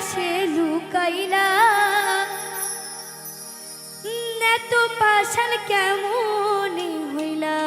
পাশে লুকাইলা এত পাশান কেমন হইলা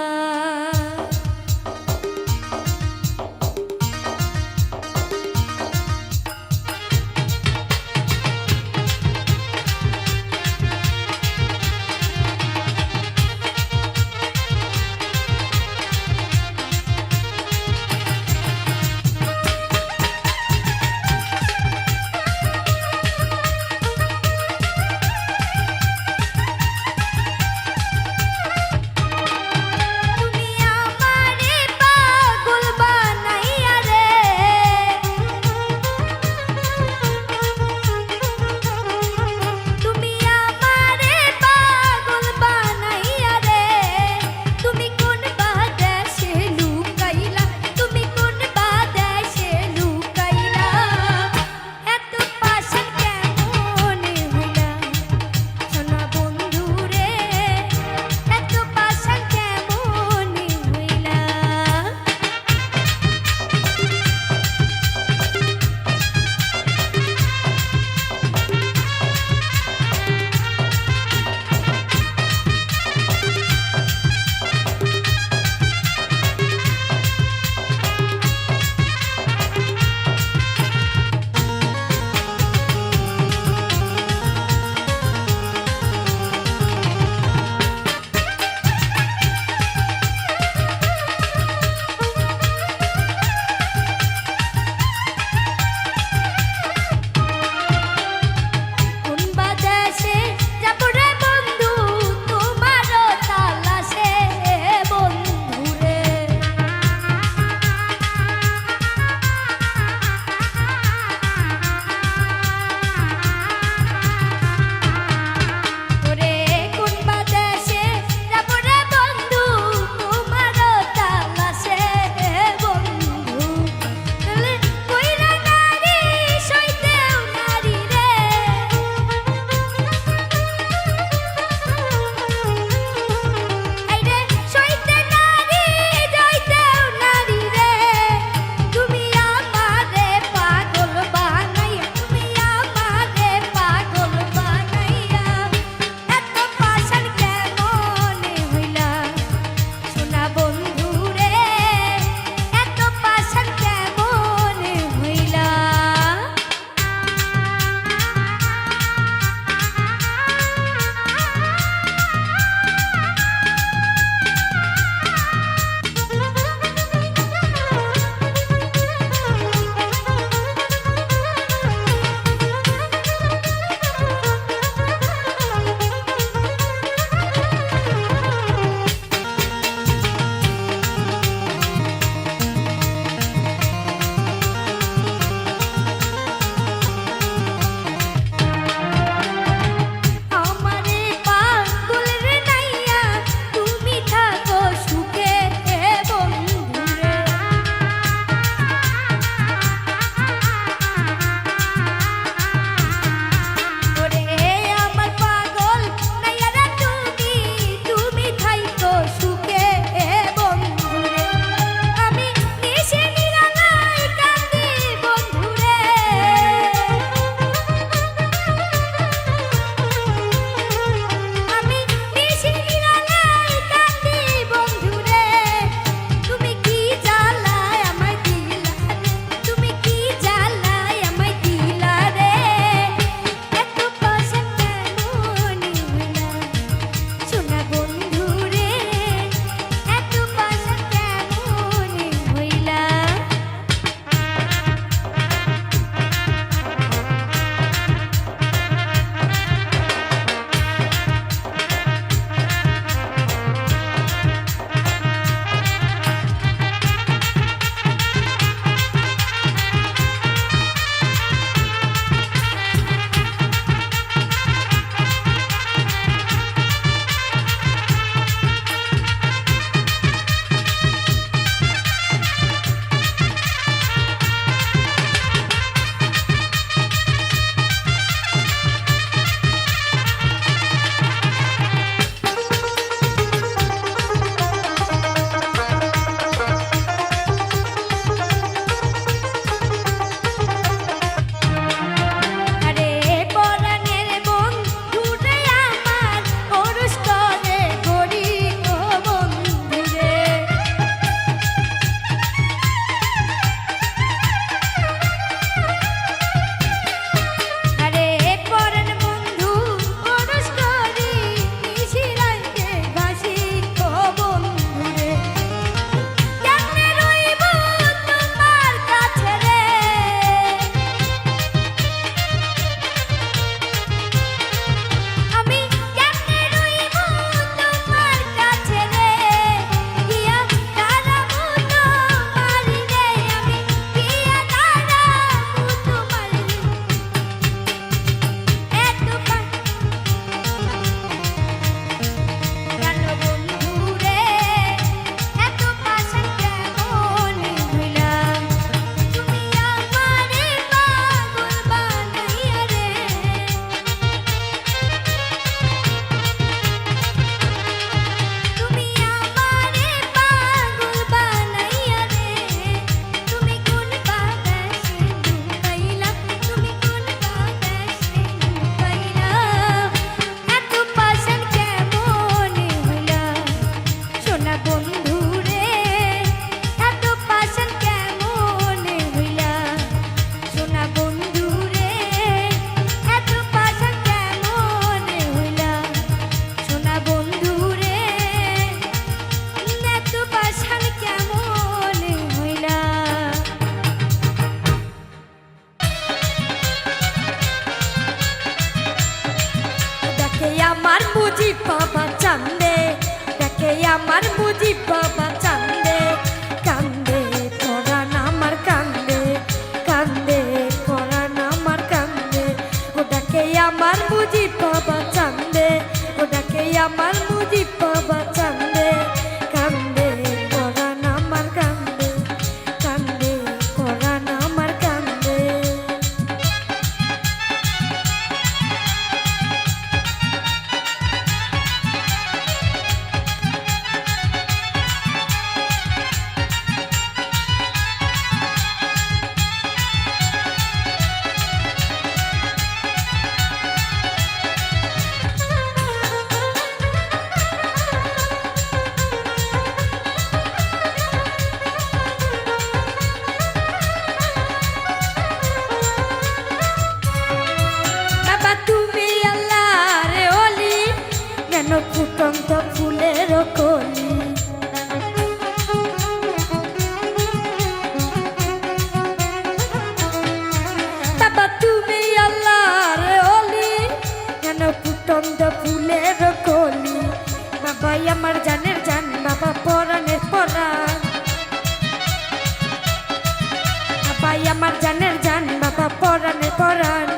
আমার জানের জান বাবা পরাণে পরাণ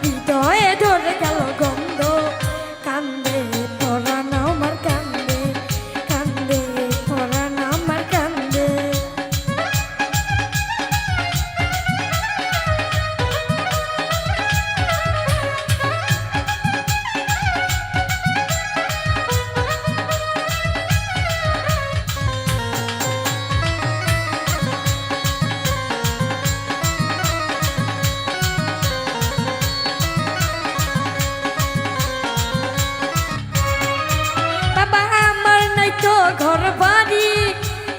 হৃদয়ে ধরে গেল গন্ধ কান্দে পরাণ আমার কান্দে কান্দে পরাণ আমার কান্দে ঘর বাড়ি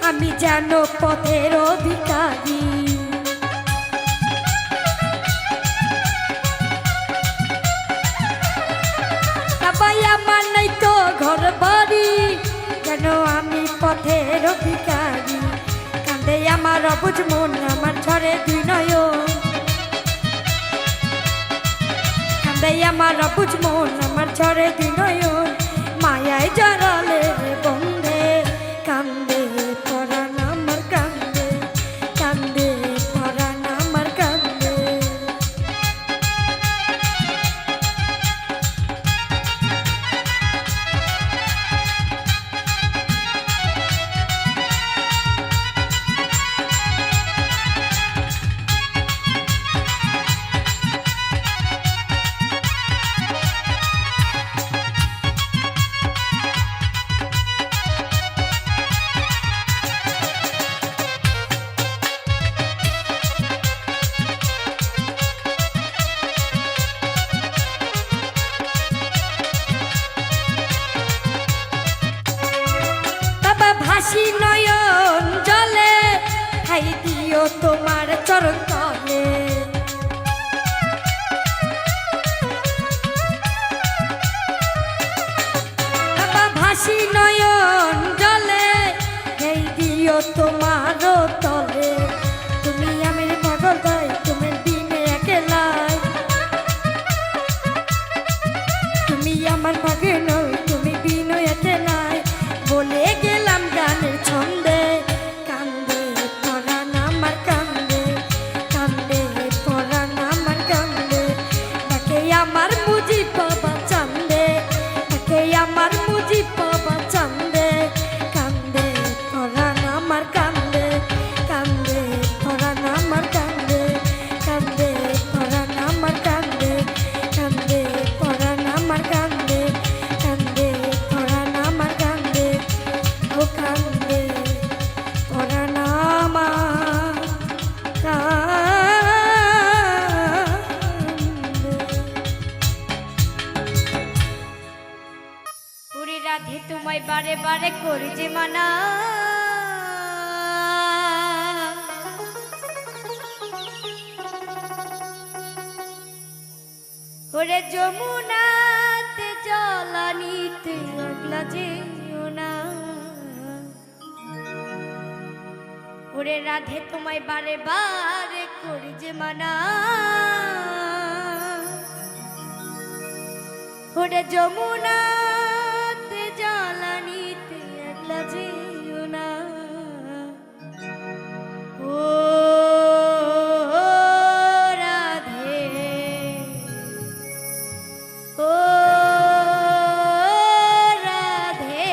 আমি যেন পথের অধিকারী সবাই আমার নাই তো ঘর বাড়ি যেন আমি পথের অধিকারী কান্দে আমার অবুঝ মন আমার ঝরে দুই নয়ন কান্দে আমার অবুঝ মন আমার ঝরে দুই নয়ন মায়ায় জড়ালে বন্ধে কান্দে পরাণ আমার কান্দে কান্দে পরাণ আমার কান্দে ভাসি নয়ন জলে খাই দিও তোমার চরণ তলে বাবা ভাসি নয়ন জলে খাই দিও তোমার তলে তুমি আমার পাগল গাই তুমি দিনে একলাই তুমি আমার পাগল নই তুমি দিনে একলাই বলে গেলাম গানের ছন্দে কান্দে পরাণ আমার কান্দে কান্দে পরাণ আমার কান্দে তাকে আমার মুজি বাবা চান্দে তাকে আমার মুজি বাবা চান্দে কান্দে পরাণ আমার কান্দে কান্দে পরাণ আমার কান্দে কান্দে পরাণ আমার কান্দে কান্দে পরাণ আমার কান্দে কান্দে পরাণ আমার কান্দে কান্দে পরাণ আমার কান্দে পুরী রাধে তোমায় বারে বারে করি যে মানা ওরে যমুনাতে জলানিতে লাগলা যেও না ওরে রাধে তোমায় বারে বারে করি যে মানা ওরে যমুনাতে জলানিতে লাগলা যেও না ও রাধে ও রাধে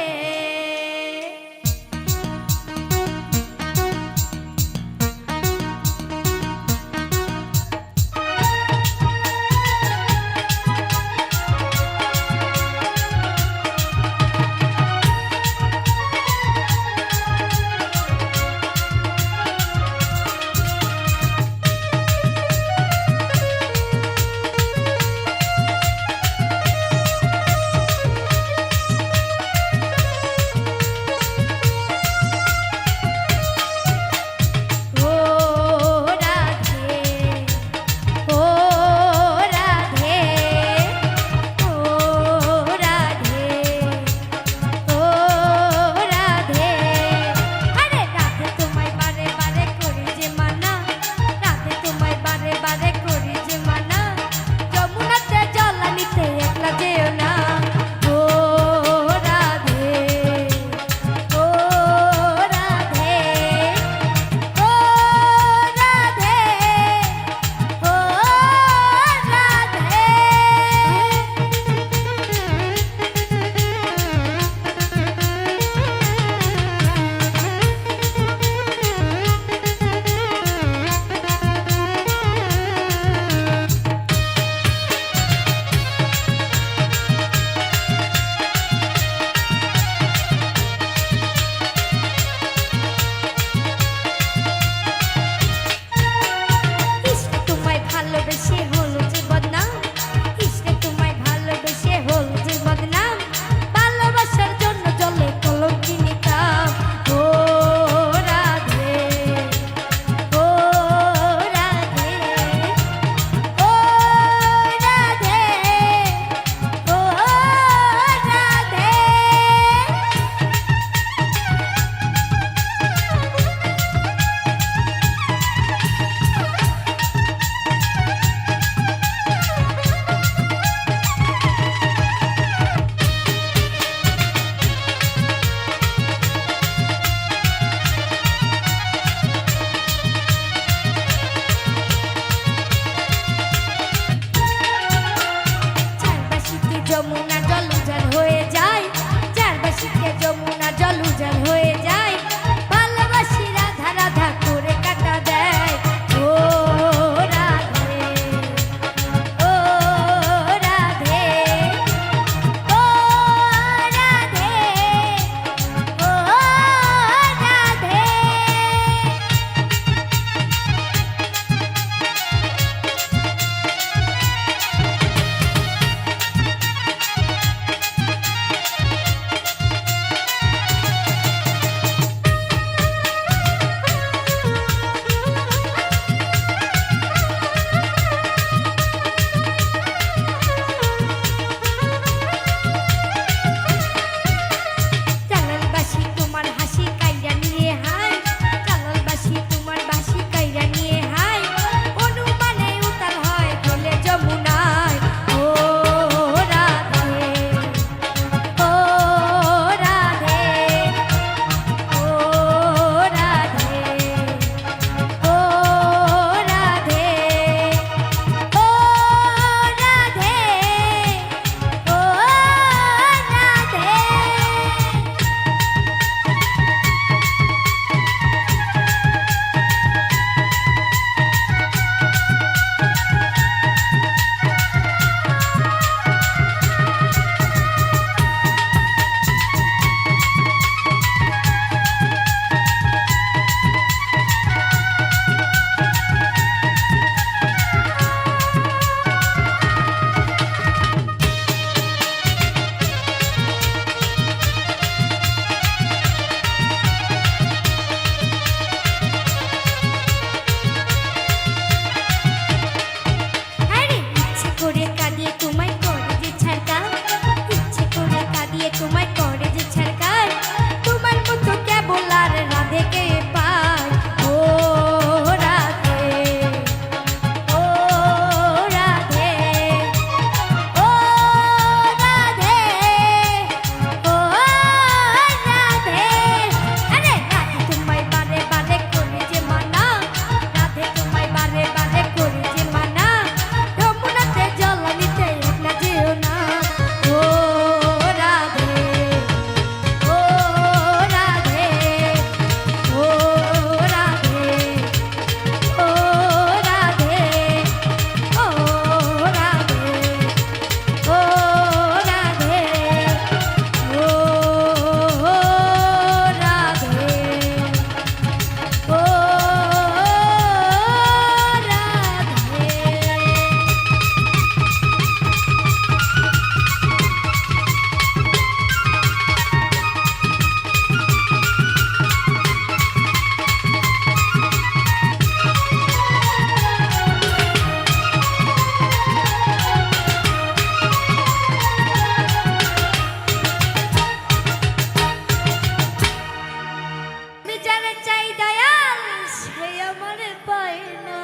পায় না।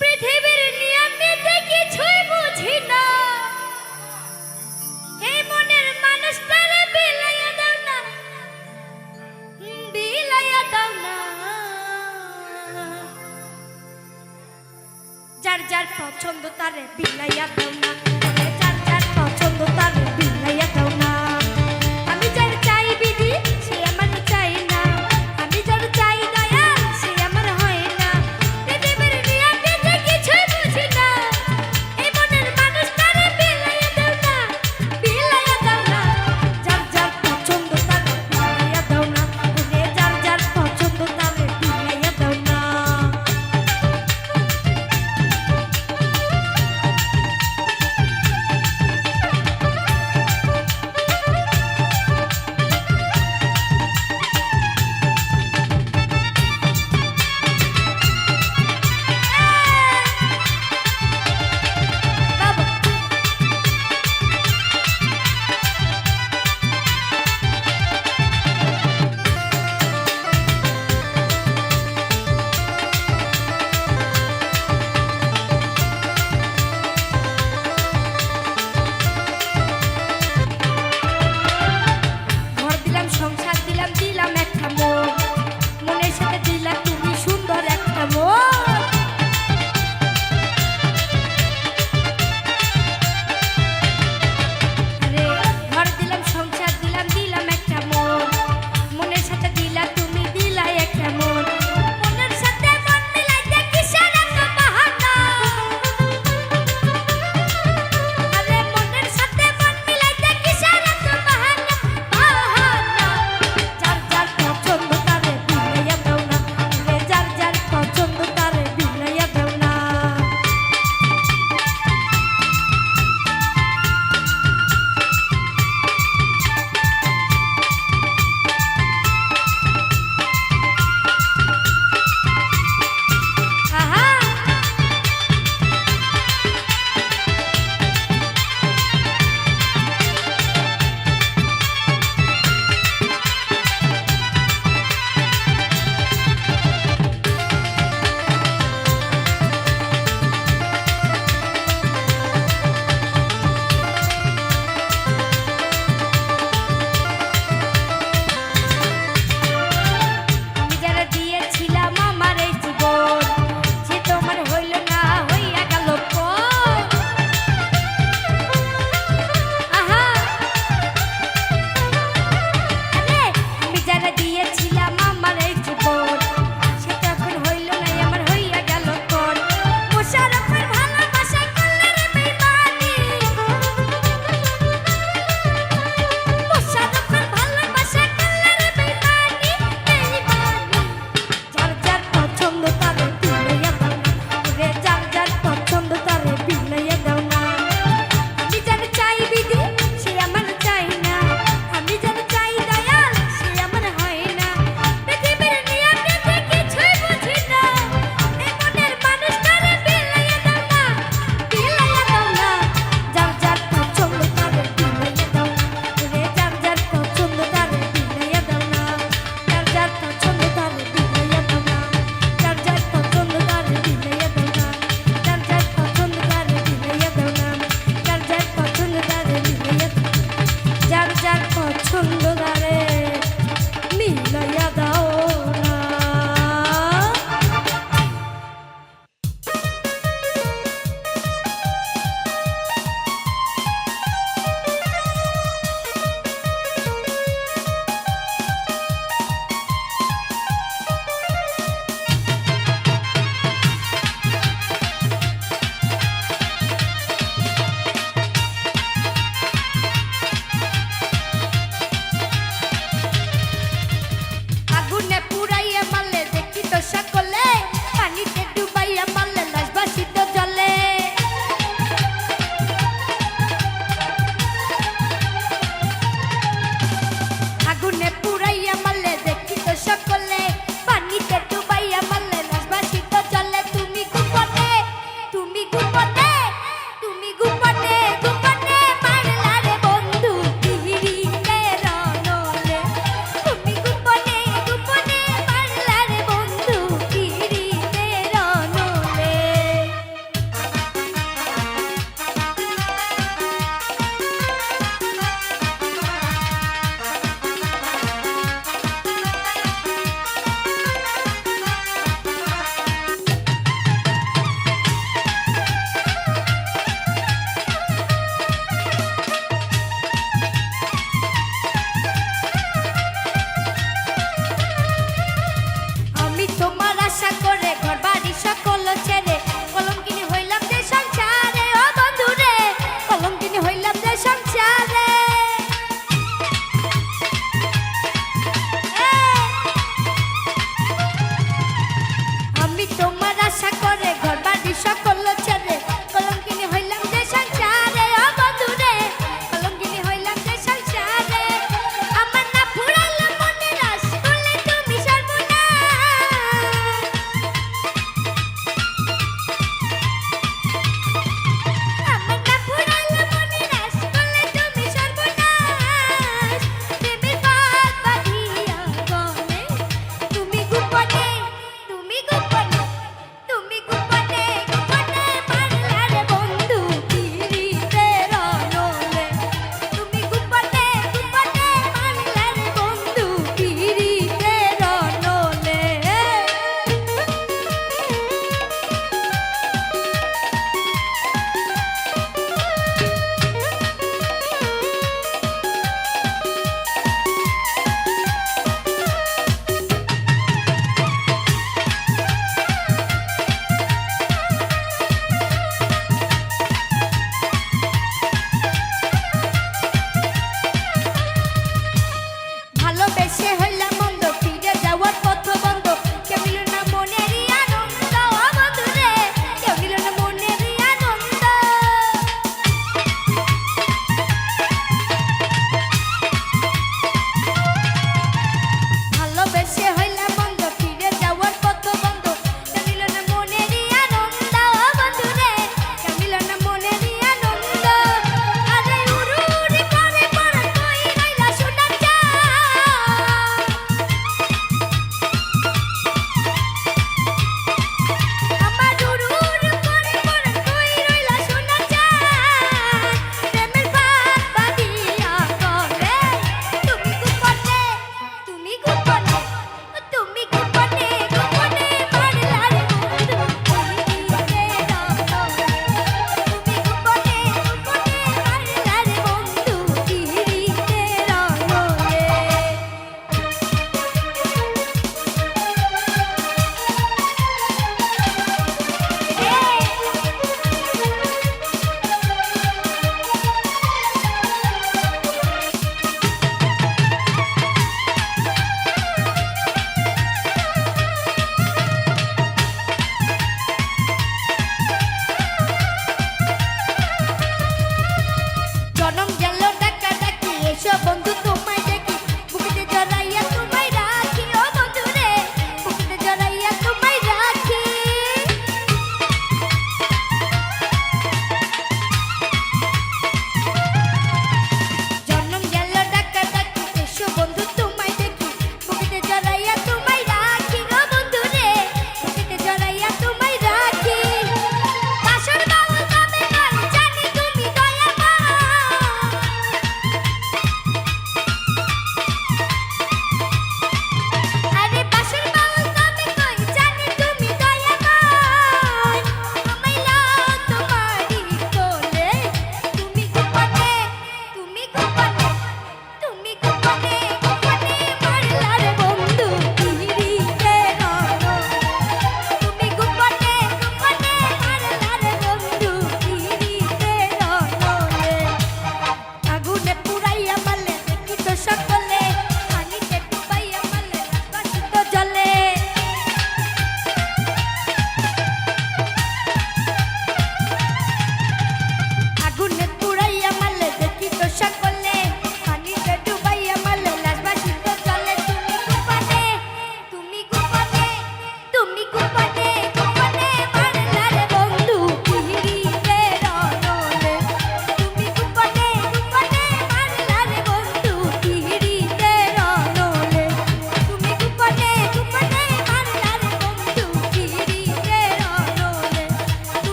পৃথিবীর নিয়মে কিছুই বুঝি না, এই মনের মানুষটারে বিলাইয়া দাও না, বিলাইয়া দাও না। যার যার পছন্দ তারে বিলাইয়া দাও না, যার যার পছন্দ তারে বিলাইয়া দাও না। আমি যার চাই বিধি সে আমার চাই না, আমি যার চাই দয়াল সে আমার হয় না। পৃথিবীর নিয়মে কিছুই বুঝি না, এই মনের মানুষটারে বিলাইয়া দাও না, বিলাইয়া দাও না। যার যার পছন্দ তারে বিলাইয়া দাও না, যার যার পছন্দ তারে বিলাইয়া দাও না।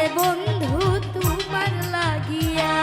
রে বন্ধু তোমার লাগিয়া।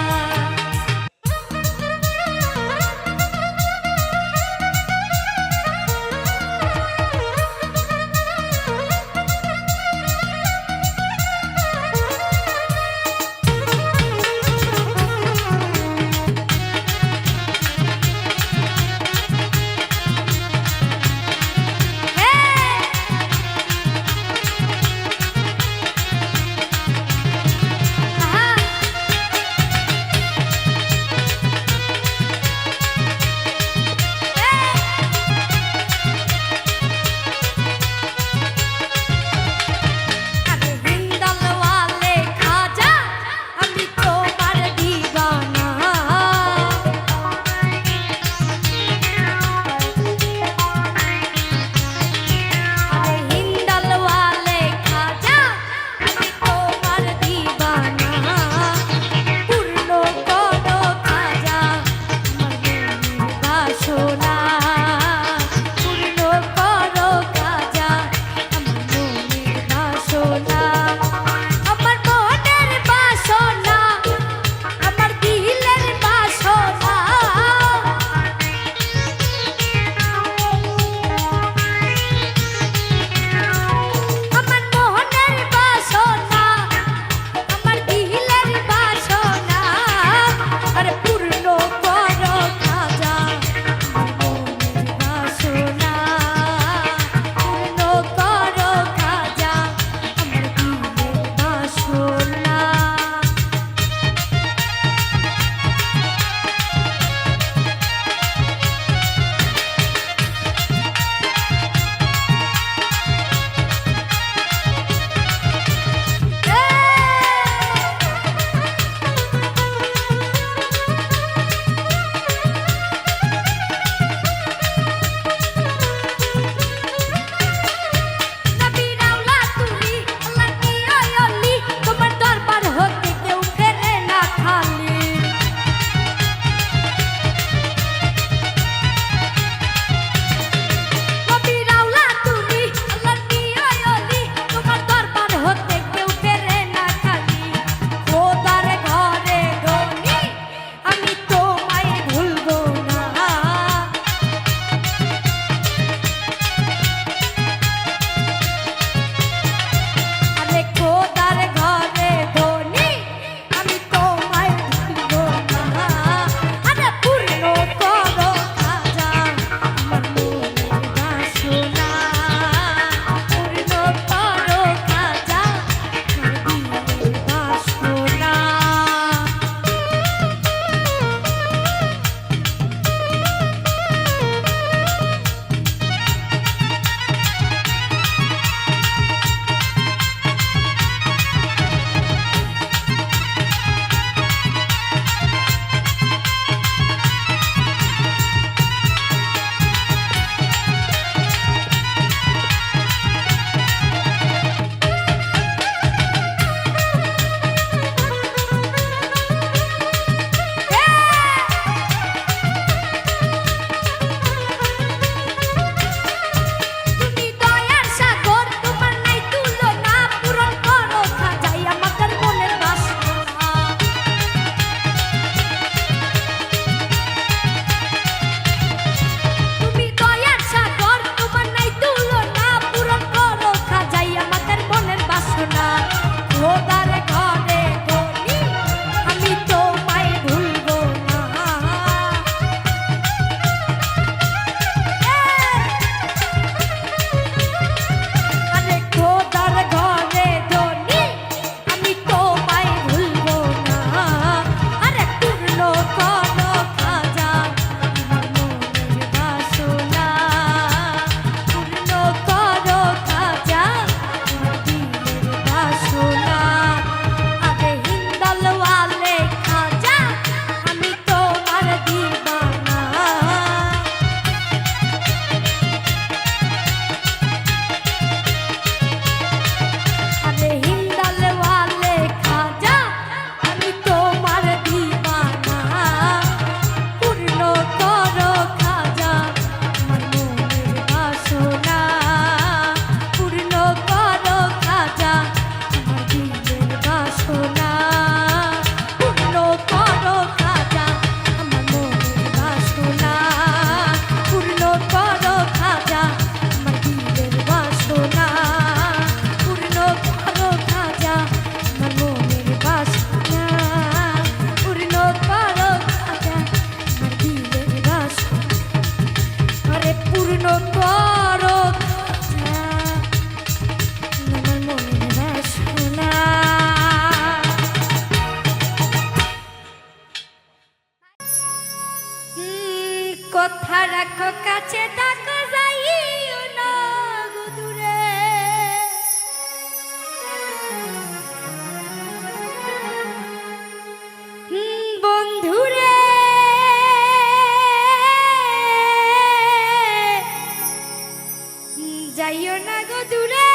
যাইও না গো দূরে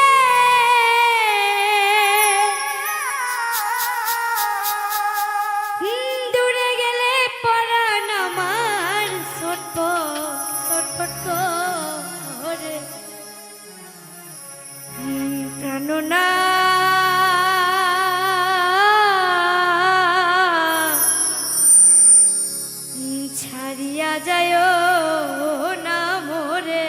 দূরে গেলে পরাণ আমার ছটফট করে প্রাণনা ছাড়িয়া যায় না মোরে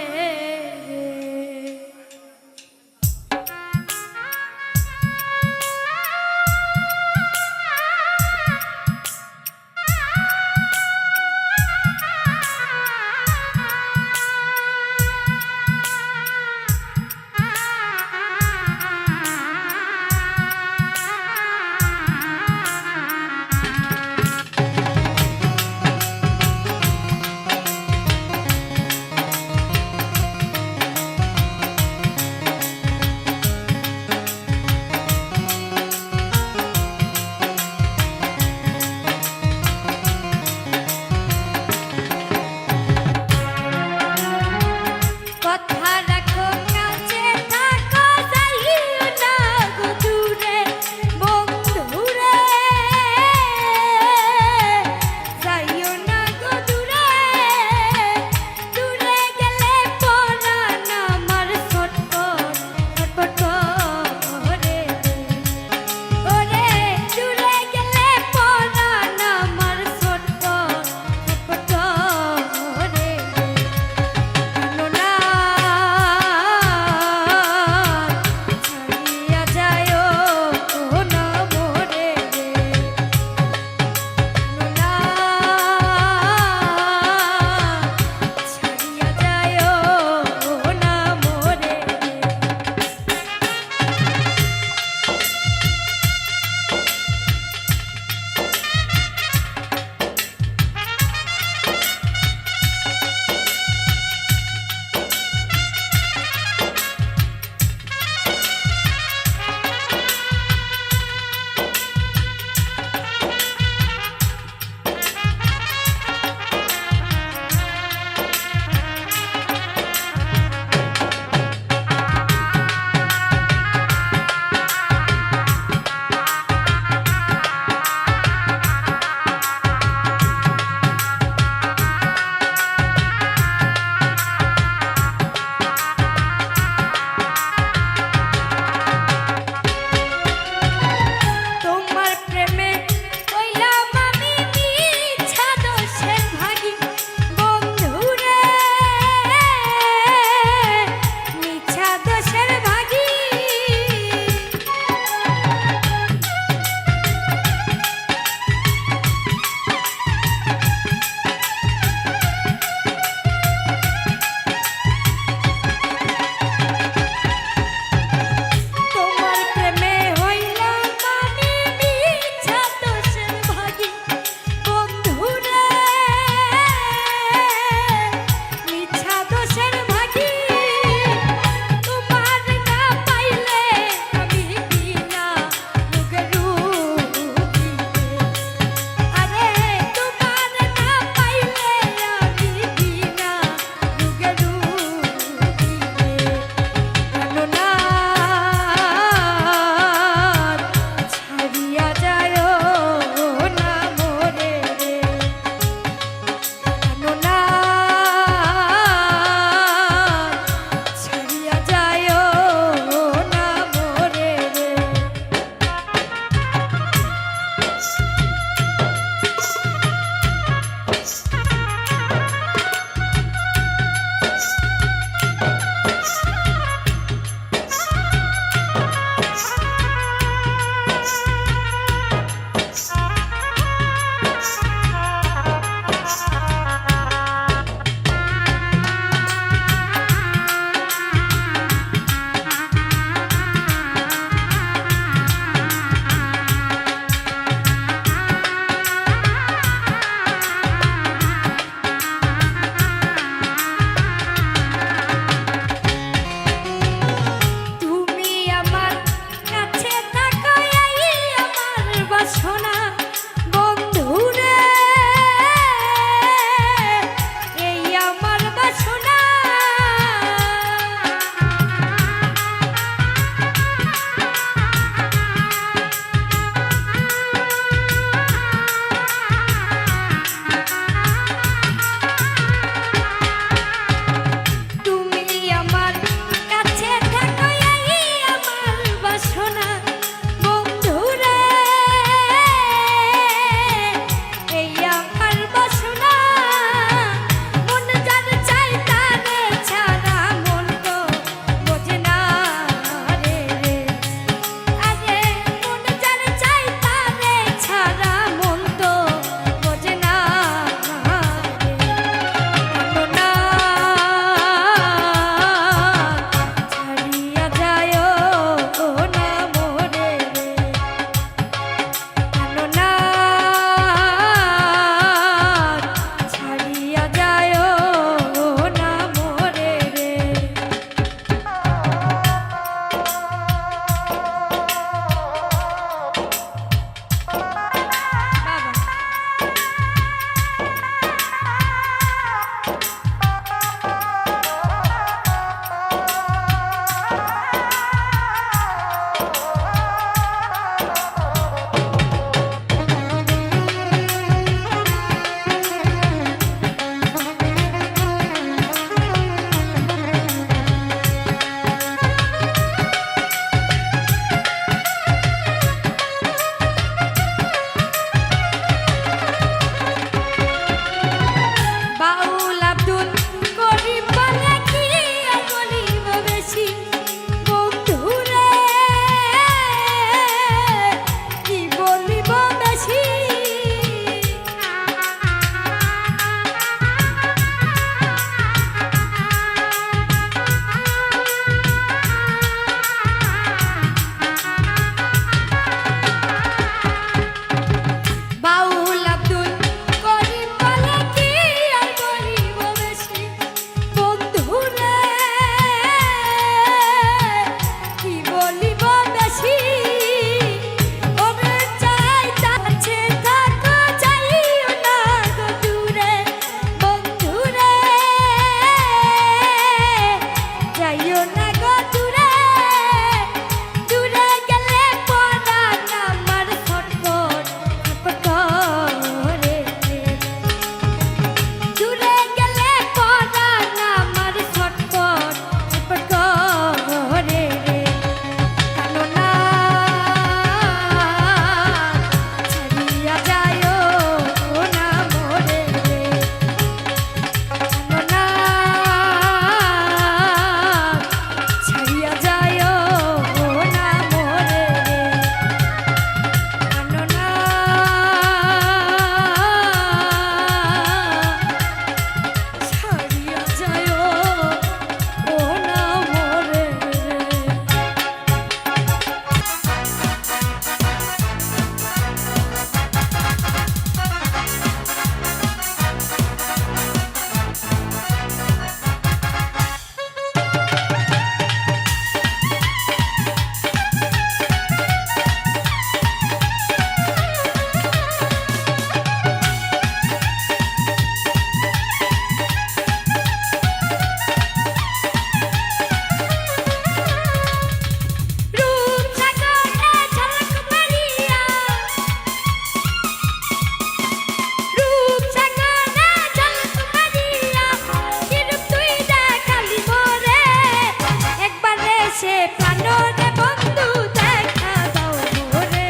এসে প্রাণরে বন্ধু দেখা দাও মোরে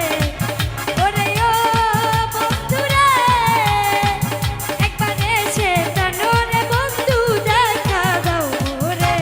ওরে ও বন্ধুরে একবার এসে প্রাণরে বন্ধু দেখা দাও মোরে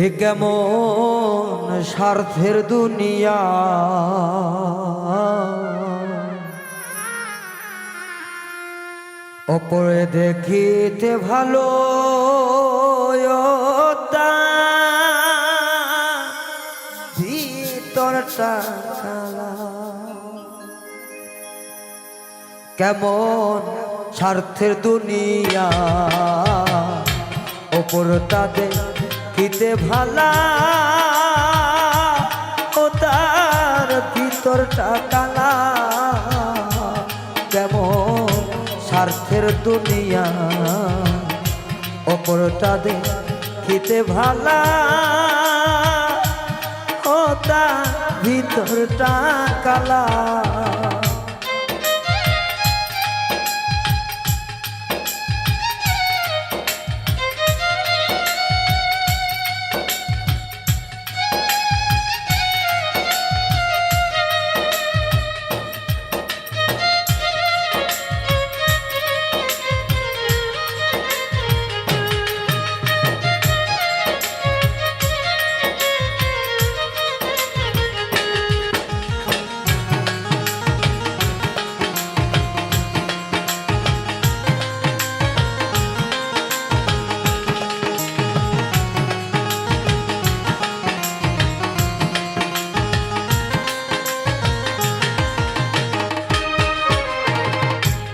এ কেমন স্বার্থের দুনিয়া, অপরে দেখিতে ভালো ভিতরটা কালা। কেমন স্বার্থের দুনিয়া, অপরটা দেখিতে ভালা ও তার ভিতরটা কালা। কেমন স্বার্থের দুনিয়া, অপরটা দেখিতে ভালা ও তার ভিতরটা কালা।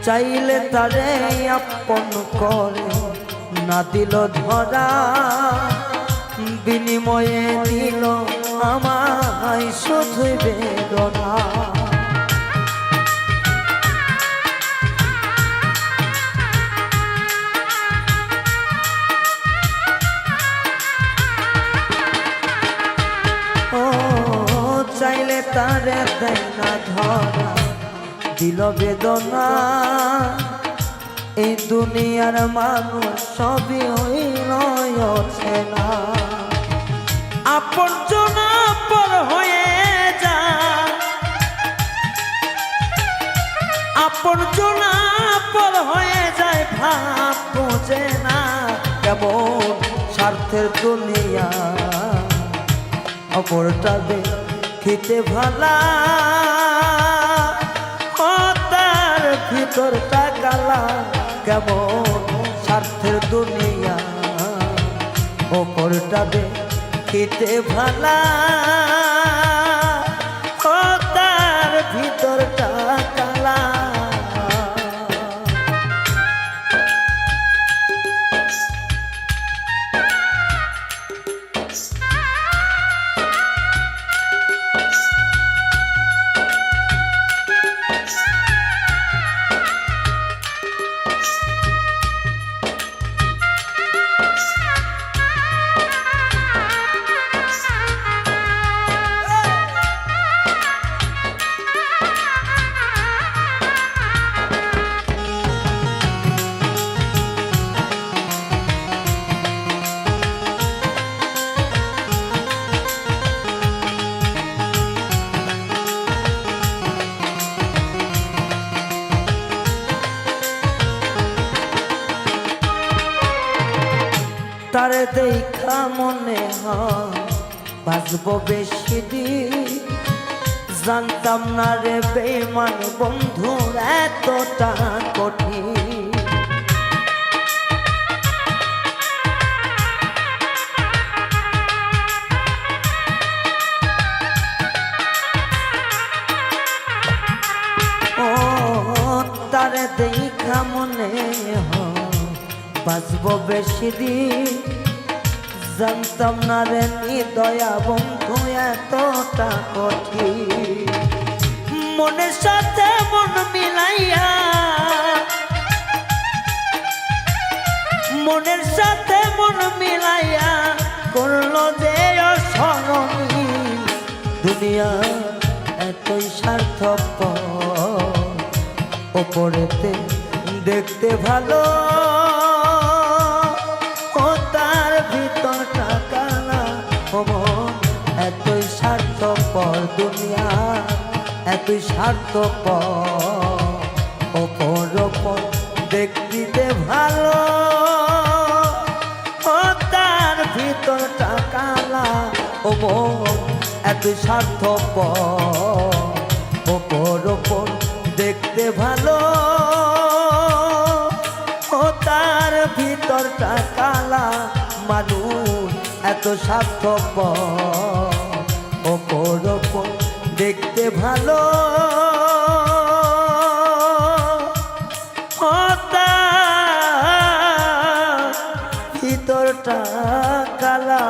চাইলে তারে আপন করে না দিল ধরা, বিনিময়ে দিল আমায় শুধু বেদনা। ও চাইলে তারে দেয় না ধরা, দিল বেদনা। এই দুনিয়ার মানুষ সবই হইল না, আপন জনা পর হয়ে যায়, আপন জনা পর হয়ে যায়, ভাব বোঝে না। কেমন স্বার্থের দুনিয়া, অপরটা দেখিতে ভালা ও তার ভিতরটা কালা। কেমন স্বার্থের দুনিয়া, অপরটা দেখিতে ভালা ও তার ভিতরটা কালা। তারে দেখা মনে হয় বাঁচব বেশি দিন, জানতাম না রে বেঈমান বন্ধু এতটা কঠিন। ও তারে দেখা মনে হয় বাঁচব বেশি দিন, জানতাম না রে দয়া বন্ধু এতটা কঠিন। মনের সাথে মন মিলাইয়া, মনের সাথে মন মিলাইয়া করলো যে অসরণী। দুনিয়া এতই স্বার্থপর, ওপরেতে দেখতে ভালো ও তার ভিতরটা কালা। এতই স্বার্থপর দুনিয়া, এতই স্বার্থপর, ওপর ওপর দেখতে ভালো ও তার ভিতরটা কালা। এত স্বার্থপর, ওপর ওপর দেখতে ভালো, ও তার ভিতরটা কালা। মানুষ এত স্বার্থপর, ওপর ওপর দেখতে ভালো, ও তার ভিতরটা কালা।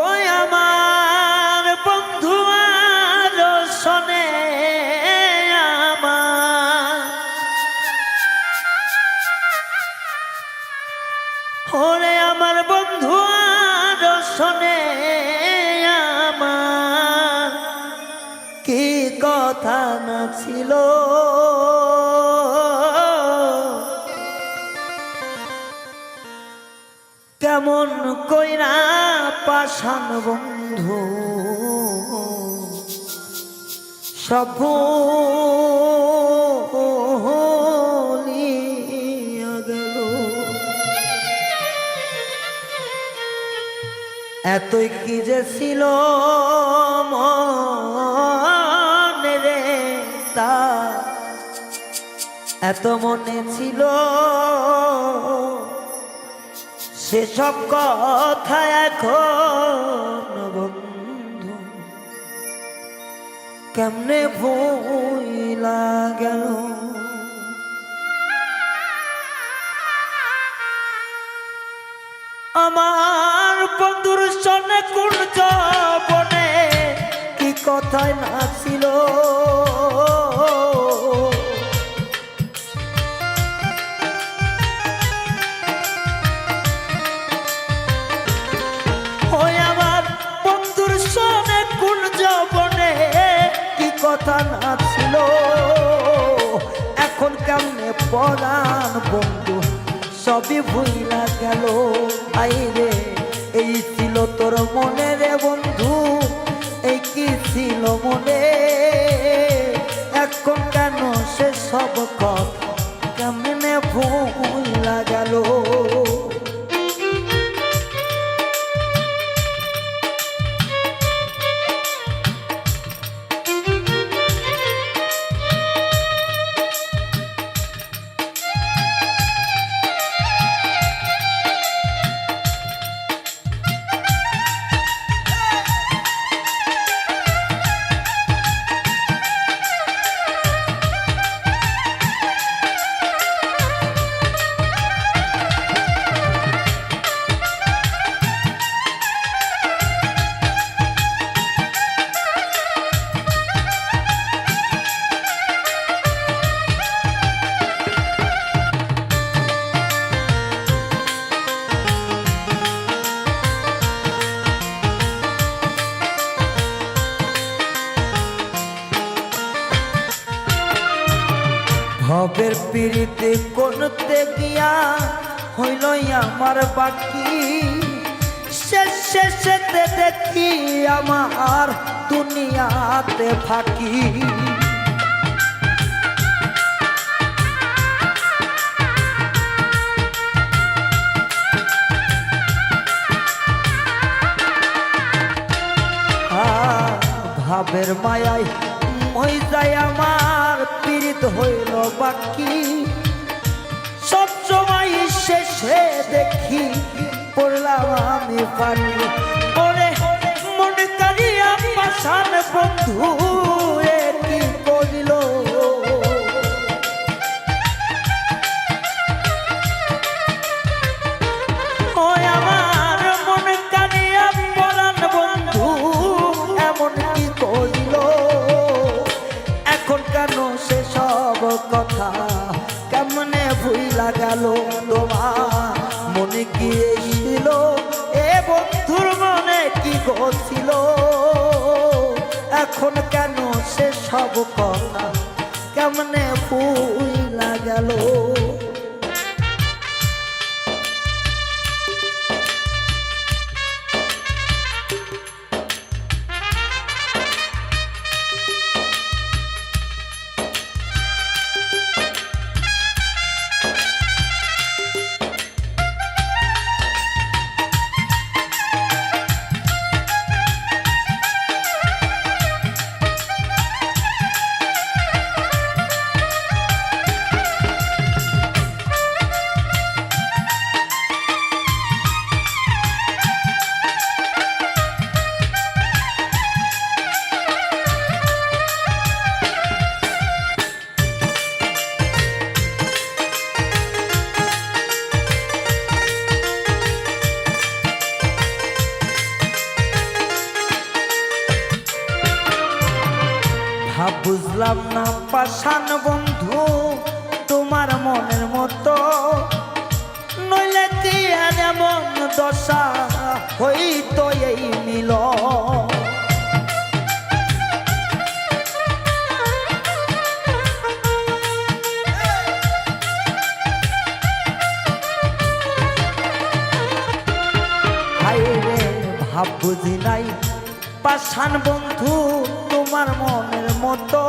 ওই আমার বন্ধু আর শোনে আমার, ওরে আমার বন্ধু আর শোনে আমার, কি কথা না ছিল কেমন কইরা পাষাণ বন্ধু সব ভুলিয়া গেল। এতই কি যে ছিল মনে রে তার, এত মনে ছিল সেসব কথা এখন বন্ধু কেমনে ভুইলা গেল। আমার বন্ধুর সনে কোন যৌবনে কি কথাই না ছিল, কথা না ছিল, এখন কেমনে পরাণ বন্ধু সবই ভুইলা গেল। আইরে এই ছিল তোর মনে রে বন্ধু, এই কি ছিল মনে, এখন কেন সে সব কথা কেমনে ভুইলা গেল। ভবের পিড়িতে করতে গিয়া হইল আমার বাকি, শেষেতে দেখি আমার দুনিয়াতে ফাঁকি। ভাবের মায়ায় মই যায় আমার পীড়িত হইল বাকি, সব সময় শেষে দেখি পড়লাম আমি পানি। ওরে মনে করিয়া পাষাণ বন্ধু এ কি করিল, ওই আমার মনে করিয়া পরাণ বন্ধু এমন কি করিল। এখন কেন সে সব কথা কেমনে ভুইলা গেল, তোমার মনে কি ছিল এ বন্ধুর মনে কি গছিল, এখন কেন সে সব কথা কেমনে ভুইলা গেল। বুঝলাম না পাষাণ বন্ধু তোমার মনের মতো, নইলে কি আর এমন দশা হইতো এই মিলন। ভাব বুঝি নাই পাষাণ বন্ধু তোমার মনের মতো,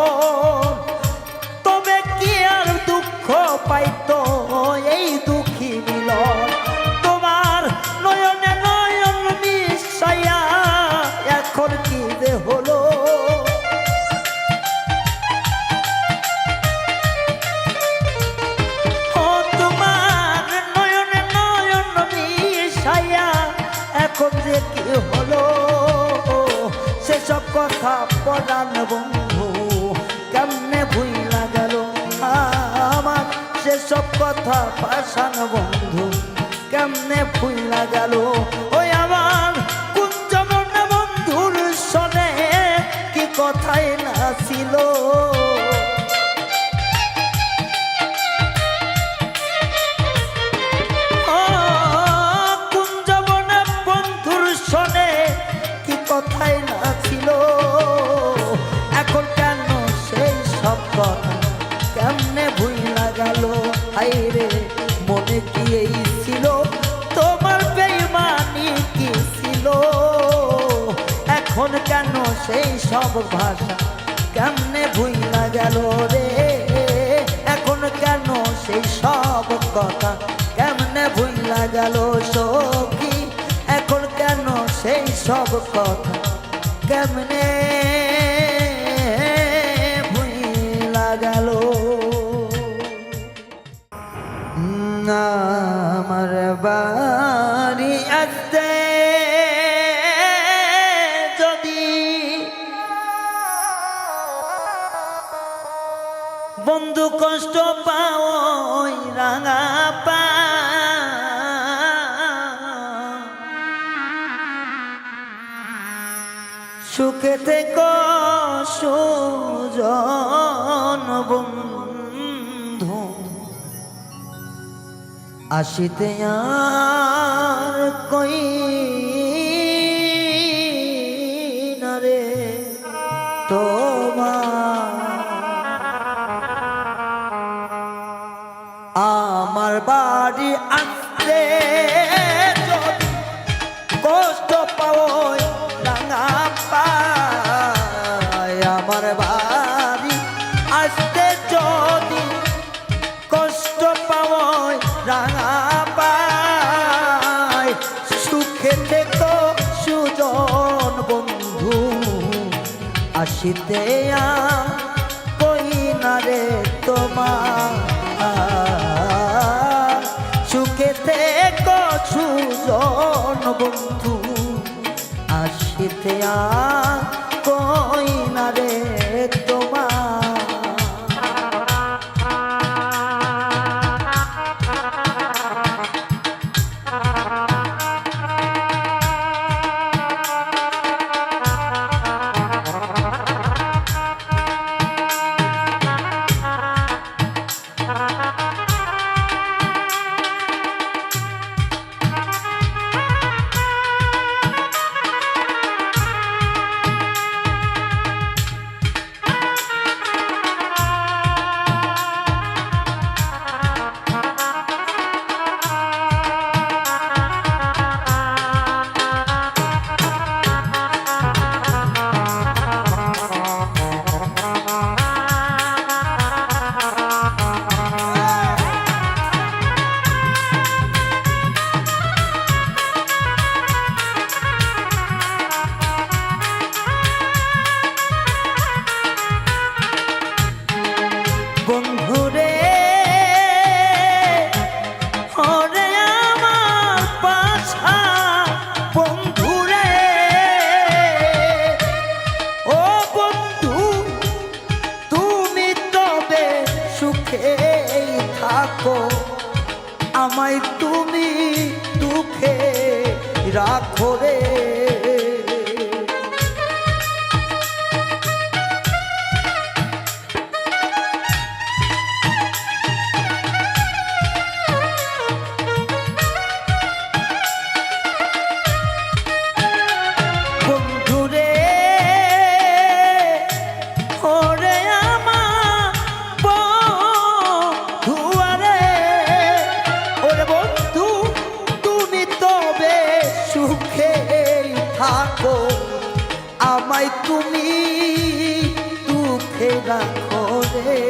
তবে কি আর দুঃখ পাইতো এই দুঃখী মিলন। তোমার নয়নে নয়ন মিশাইয়া এখন কি যে হলো, তোমার নয়নে নয়ন মিশাইয়া এখন যে কি হলো, সেসব কথা পরাণ বন্ধু কেমনে ভুইলা গেল আমার, সেসব কথা পাষাণ বন্ধু কেমনে ভুইলা গেল। ওই আমার কুঞ্জবন বন্ধুর শোনে কি কথাই না ছিল, কথাই না ছিল। এখন কেন সেই সব কথা কেমনে ভুইলা গেল, হায়রে মনে কি এই ছিল তোমার বেঈমানি কি ছিল, এখন কেন সেই সব ভাষা কেমনে ভুইলা গেল রে, এখন কেন সেই সব কথা কেমনে ভুইলা গেল সখী, এখন কেন সেই সব কথা কেমনে ভুইলা গেল। আমার বাড়ি আসতে যদি বন্ধু কষ্ট পাও রাঙা পা, সুখে থেকো সুজন বন্ধু, আসিতে আর কই না রে তোমার। আমার বাড়ি আসতে যদি কষ্ট পাও রাঙা পায়, আমার বাড়ি আসতে যদি কষ্ট পাও রাঙা পায়, সুখে থেকো সুজন বন্ধু, আসিতে কই না রে তোমার, সুখে থেকো সুজন বন্ধু, আসিতে কই না রে তোমার। আমায় তুমি দুঃখে রাখো রে,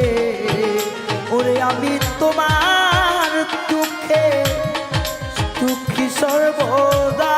ওরে আমি তোমার দুঃখে দুঃখী সর্বদা।